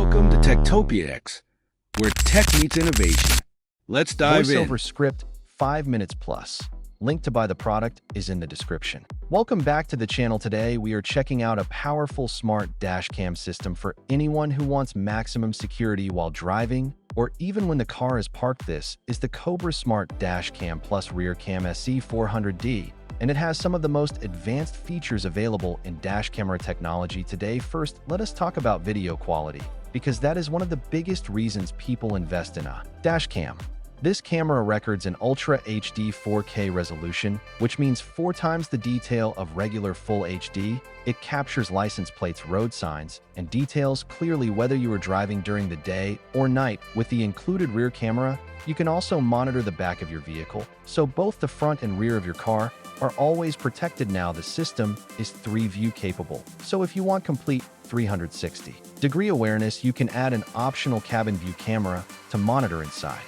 Welcome to Techtopia X, where tech meets innovation. Let's dive in. Voiceover script, 5 minutes plus. Link to buy the product is in the description. Welcome back to the channel. Today, we are checking out a powerful smart dash cam system for anyone who wants maximum security while driving or even when the car is parked. This is the Cobra Smart Dash Cam Plus Rear Cam SC400D, and it has some of the most advanced features available in dash camera technology today. First, let us talk about video quality, because that is one of the biggest reasons people invest in a dash cam. This camera records an Ultra HD 4K resolution, which means 4 times the detail of regular Full HD. It captures license plates, road signs, and details clearly whether you are driving during the day or night. With the included rear camera, you can also monitor the back of your vehicle, so both the front and rear of your car are always protected. Now, the system is 3-view capable, so if you want complete 360-degree awareness, you can add an optional cabin view camera to monitor inside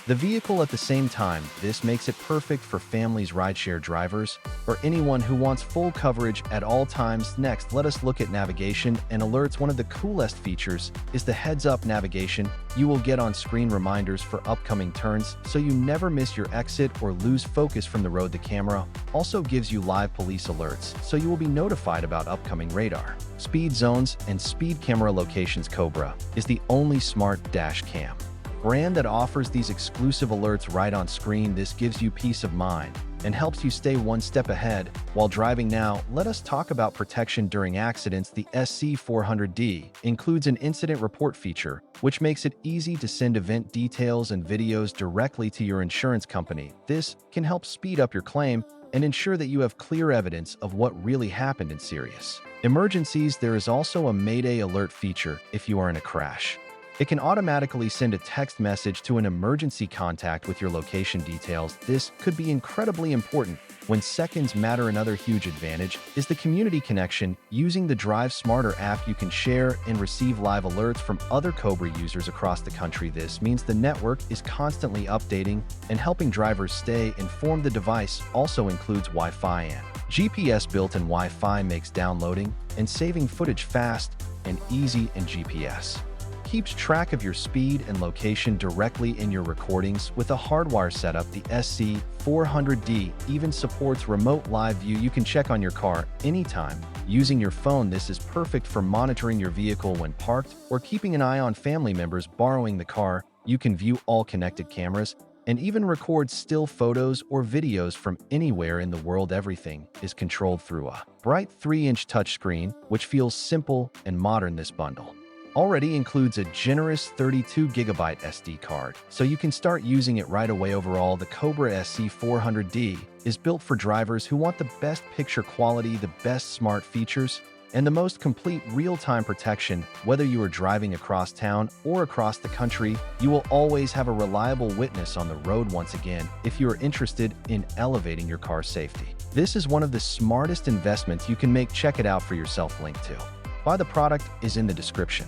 the vehicle at the same time. This makes it perfect for families, rideshare drivers, or anyone who wants full coverage at all times. Next, let us look at navigation and alerts. One of the coolest features is the heads-up navigation. You will get on-screen reminders for upcoming turns, so you never miss your exit or lose focus from the road. The camera also gives you live police alerts, so you will be notified about upcoming radar, speed zones, and speed camera locations. Cobra is the only smart dash cam brand that offers these exclusive alerts right on screen. This gives you peace of mind and helps you stay one step ahead while driving. Now, let us talk about protection during accidents. The SC400D includes an incident report feature, which makes it easy to send event details and videos directly to your insurance company. This can help speed up your claim and ensure that you have clear evidence of what really happened in serious emergencies. There is also a Mayday alert feature. If you are in a crash, it can automatically send a text message to an emergency contact with your location details. This could be incredibly important when seconds matter. Another huge advantage is the community connection. Using the Drive Smarter app, you can share and receive live alerts from other Cobra users across the country. This means the network is constantly updating and helping drivers stay informed. The device also includes Wi-Fi and GPS. Built-in Wi-Fi makes downloading and saving footage fast and easy, and GPS keeps track of your speed and location directly in your recordings. With a hardwire setup, the SC400D even supports remote live view. You can check on your car anytime using your phone. This is perfect for monitoring your vehicle when parked or keeping an eye on family members borrowing the car. You can view all connected cameras and even record still photos or videos from anywhere in the world. Everything is controlled through a bright 3-inch touchscreen, which feels simple and modern. This bundle already includes a generous 32GB SD card, so you can start using it right away. Overall, the Cobra SC400D is built for drivers who want the best picture quality, the best smart features, and the most complete real-time protection. Whether you are driving across town or across the country, you will always have a reliable witness on the road. Once again, if you are interested in elevating your car's safety, this is one of the smartest investments you can make. Check it out for yourself. Link to buy the product is in the description.